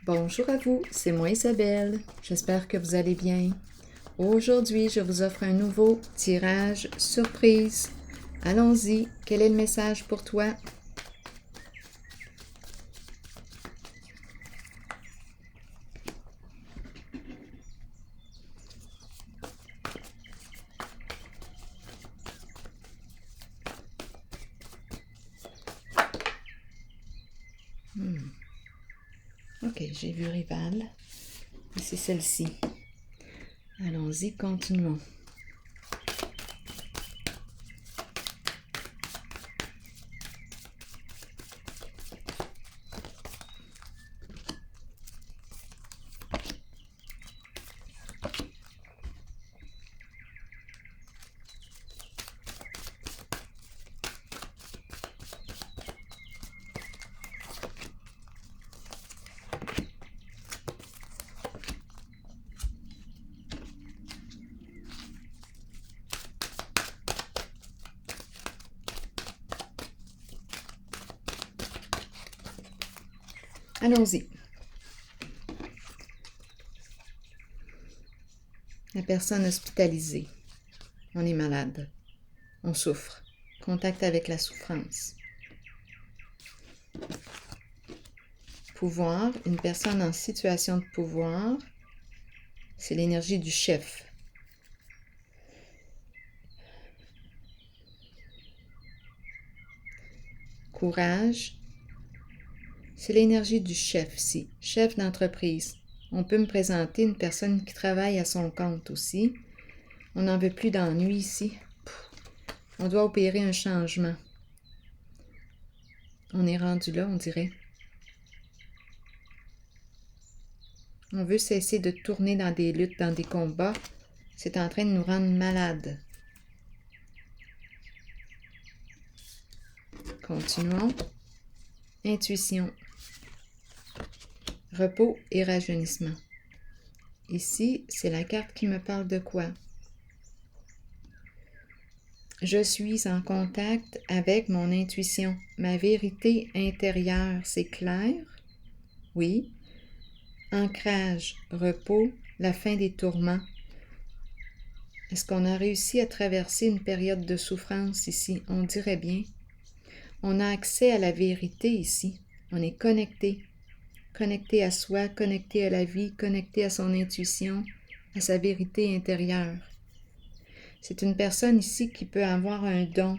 Bonjour à vous, c'est moi Isabelle. J'espère que vous allez bien. Aujourd'hui, je vous offre un nouveau tirage surprise. Allons-y, quel est le message pour toi? Ok, j'ai vu Rival. Et c'est celle-ci. Allons-y, continuons. Allons-y. La personne hospitalisée. On est malade. On souffre. Contact avec la souffrance. Pouvoir, une personne en situation de pouvoir, c'est l'énergie du chef. Courage, c'est l'énergie du chef ici, chef d'entreprise. On peut me présenter une personne qui travaille à son compte aussi. On n'en veut plus d'ennui ici. On doit opérer un changement. On est rendu là, on dirait. On veut cesser de tourner dans des luttes, dans des combats. C'est en train de nous rendre malades. Continuons. Intuition. Repos et rajeunissement. Ici, c'est la carte qui me parle de quoi? Je suis en contact avec mon intuition. Ma vérité intérieure, c'est clair? Oui. Ancrage, repos, la fin des tourments. Est-ce qu'on a réussi à traverser une période de souffrance ici? On dirait bien. On a accès à la vérité ici. On est connecté. Connecté à soi, connecté à la vie, connecté à son intuition, à sa vérité intérieure. C'est une personne ici qui peut avoir un don.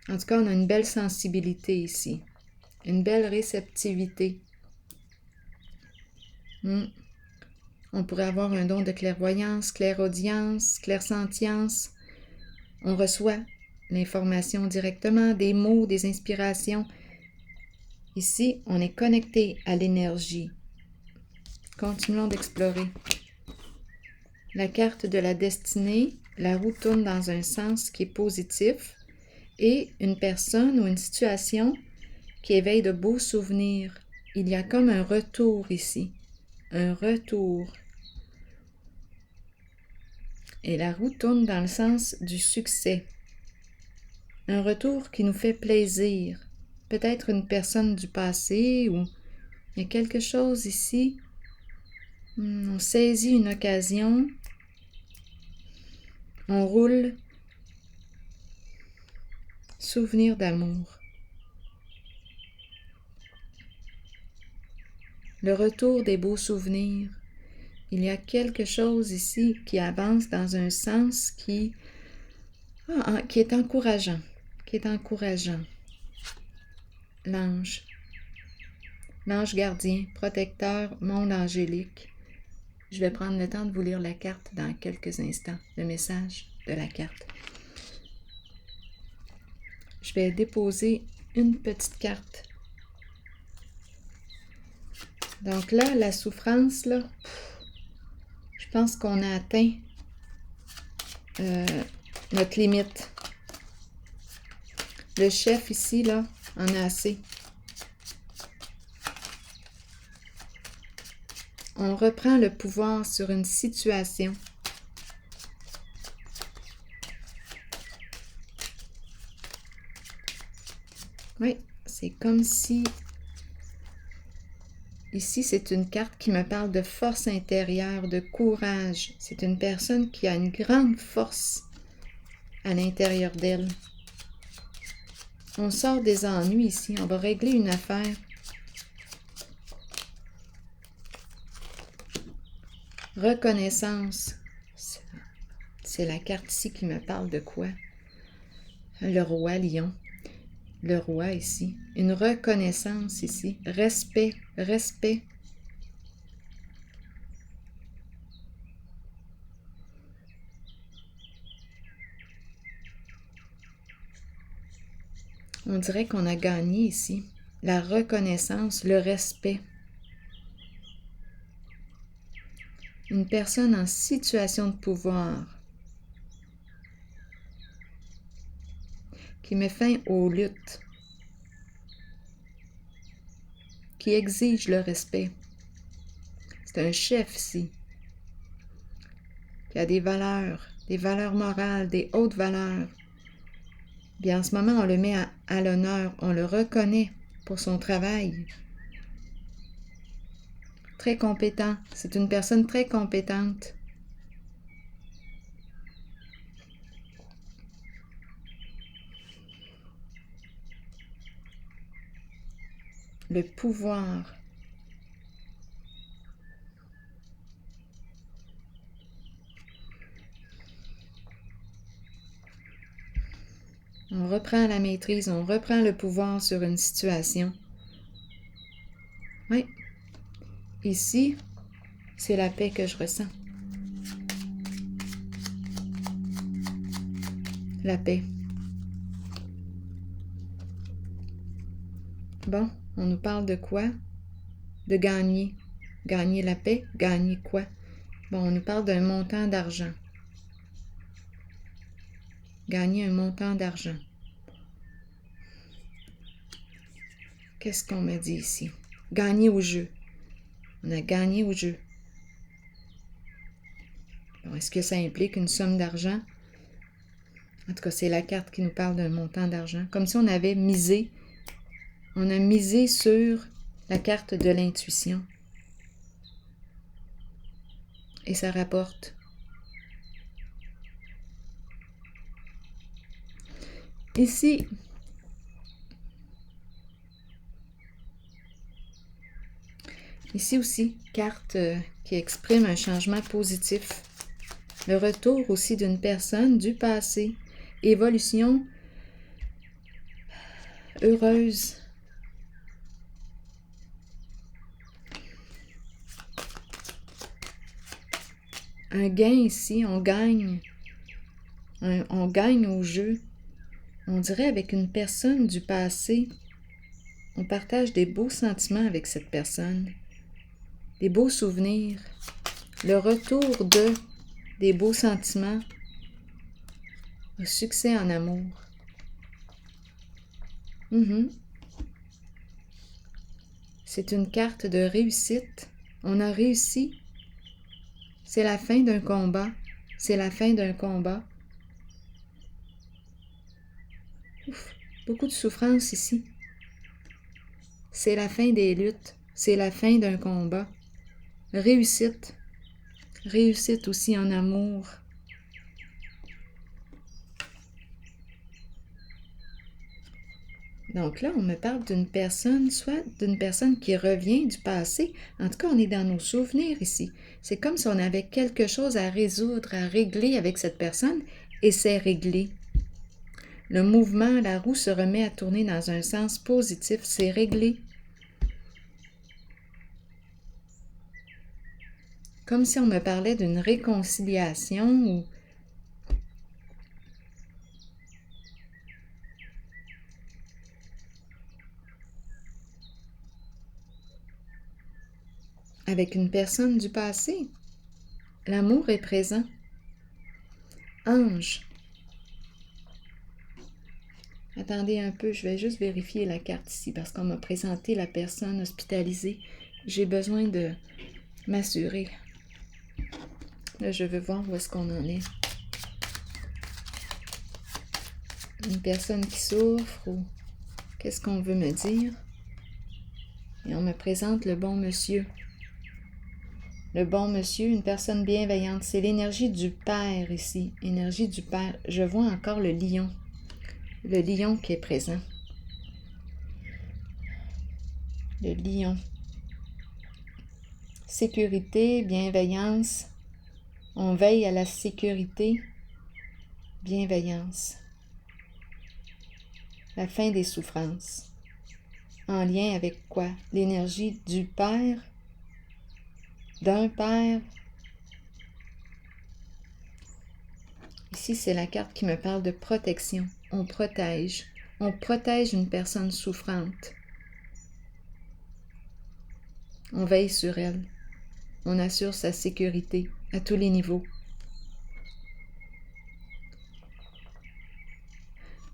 En tout cas, on a une belle sensibilité ici. Une belle réceptivité. On pourrait avoir un don de clairvoyance, clairaudience, clairsentience. On reçoit l'information directement, des mots, des inspirations. Ici, on est connecté à l'énergie. Continuons d'explorer. La carte de la destinée, la roue tourne dans un sens qui est positif et une personne ou une situation qui éveille de beaux souvenirs. Il y a comme un retour ici. Un retour. Et la roue tourne dans le sens du succès. Un retour qui nous fait plaisir. Peut-être une personne du passé ou il y a quelque chose ici. On saisit une occasion. On roule. Souvenir d'amour. Le retour des beaux souvenirs. Il y a quelque chose ici qui avance dans un sens qui est encourageant. Qui est encourageant. L'ange. L'ange gardien, protecteur, monde angélique. Je vais prendre le temps de vous lire la carte dans quelques instants, le message de la carte. Je vais déposer une petite carte. Donc là, la souffrance, là, je pense qu'on a atteint notre limite. Le chef ici, là, en a assez. On reprend le pouvoir sur une situation. Oui, c'est comme si Ici, c'est une carte qui me parle de force intérieure, de courage. C'est une personne qui a une grande force à l'intérieur d'elle. On sort des ennuis ici. On va régler une affaire. Reconnaissance. C'est la carte ici qui me parle de quoi? Le roi lion. Le roi ici. Une reconnaissance ici. Respect, respect. On dirait qu'on a gagné ici. La reconnaissance, le respect. Une personne en situation de pouvoir qui met fin aux luttes, qui exige le respect. C'est un chef ici, qui a des valeurs morales, des hautes valeurs. Bien, en ce moment, on le met à l'honneur, on le reconnaît pour son travail. Très compétent, c'est une personne très compétente. Le pouvoir. On reprend la maîtrise, on reprend le pouvoir sur une situation. Oui. Ici, c'est la paix que je ressens. La paix. Bon, on nous parle de quoi? De gagner. Gagner la paix? Gagner quoi? Bon, on nous parle d'un montant d'argent. Gagner un montant d'argent. Qu'est-ce qu'on me dit ici? Gagner au jeu. On a gagné au jeu. Bon, est-ce que ça implique une somme d'argent? En tout cas, c'est la carte qui nous parle d'un montant d'argent. Comme si on avait misé. On a misé sur la carte de l'intuition. Et ça rapporte. Ici, aussi, carte qui exprime un changement positif. Le retour aussi d'une personne du passé. Évolution heureuse. Un gain ici, on gagne. On gagne au jeu. On dirait avec une personne du passé, on partage des beaux sentiments avec cette personne. Des beaux souvenirs. Le retour des beaux sentiments. Le succès en amour. C'est une carte de réussite. On a réussi. C'est la fin d'un combat. C'est la fin d'un combat. Ouf, beaucoup de souffrance ici. C'est la fin des luttes. C'est la fin d'un combat. Réussite. Réussite aussi en amour. Donc là, on me parle d'une personne, soit d'une personne qui revient du passé. En tout cas, on est dans nos souvenirs ici. C'est comme si on avait quelque chose à résoudre, à régler avec cette personne, et c'est réglé. Le mouvement, la roue se remet à tourner dans un sens positif, c'est réglé. Comme si on me parlait d'une réconciliation ou avec une personne du passé. L'amour est présent. Ange. Attendez un peu, je vais juste vérifier la carte ici parce qu'on m'a présenté la personne hospitalisée. J'ai besoin de m'assurer. Là, je veux voir où est-ce qu'on en est. Une personne qui souffre ou qu'est-ce qu'on veut me dire? Et on me présente le bon monsieur. Le bon monsieur, une personne bienveillante. C'est l'énergie du Père ici. Énergie du Père. Je vois encore le lion. Le lion qui est présent. Le lion. Sécurité, bienveillance. On veille à la sécurité, bienveillance. La fin des souffrances. En lien avec quoi? L'énergie du Père, d'un Père. Ici, c'est la carte qui me parle de protection. On protège. On protège une personne souffrante. On veille sur elle. On assure sa sécurité à tous les niveaux.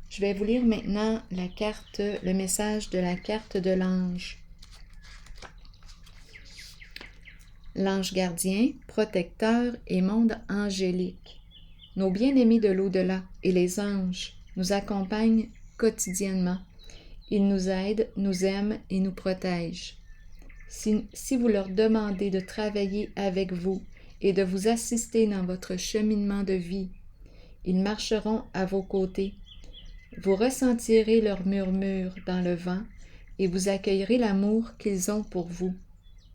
Je vais vous lire maintenant la carte, le message de la carte de l'ange. L'ange gardien, protecteur et monde angélique. Nos bien-aimés de l'au-delà et les anges nous accompagnent quotidiennement. Ils nous aident, nous aiment et nous protègent. Si vous leur demandez de travailler avec vous et de vous assister dans votre cheminement de vie, ils marcheront à vos côtés. Vous ressentirez leurs murmures dans le vent et vous accueillerez l'amour qu'ils ont pour vous.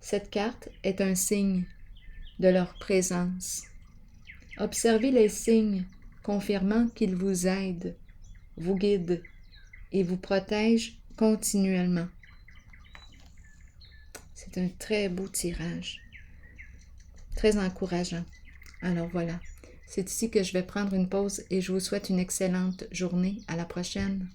Cette carte est un signe de leur présence. Observez les signes confirmant qu'ils vous aident, vous guident et vous protègent continuellement. C'est un très beau tirage, très encourageant. Alors voilà, c'est ici que je vais prendre une pause et je vous souhaite une excellente journée. À la prochaine.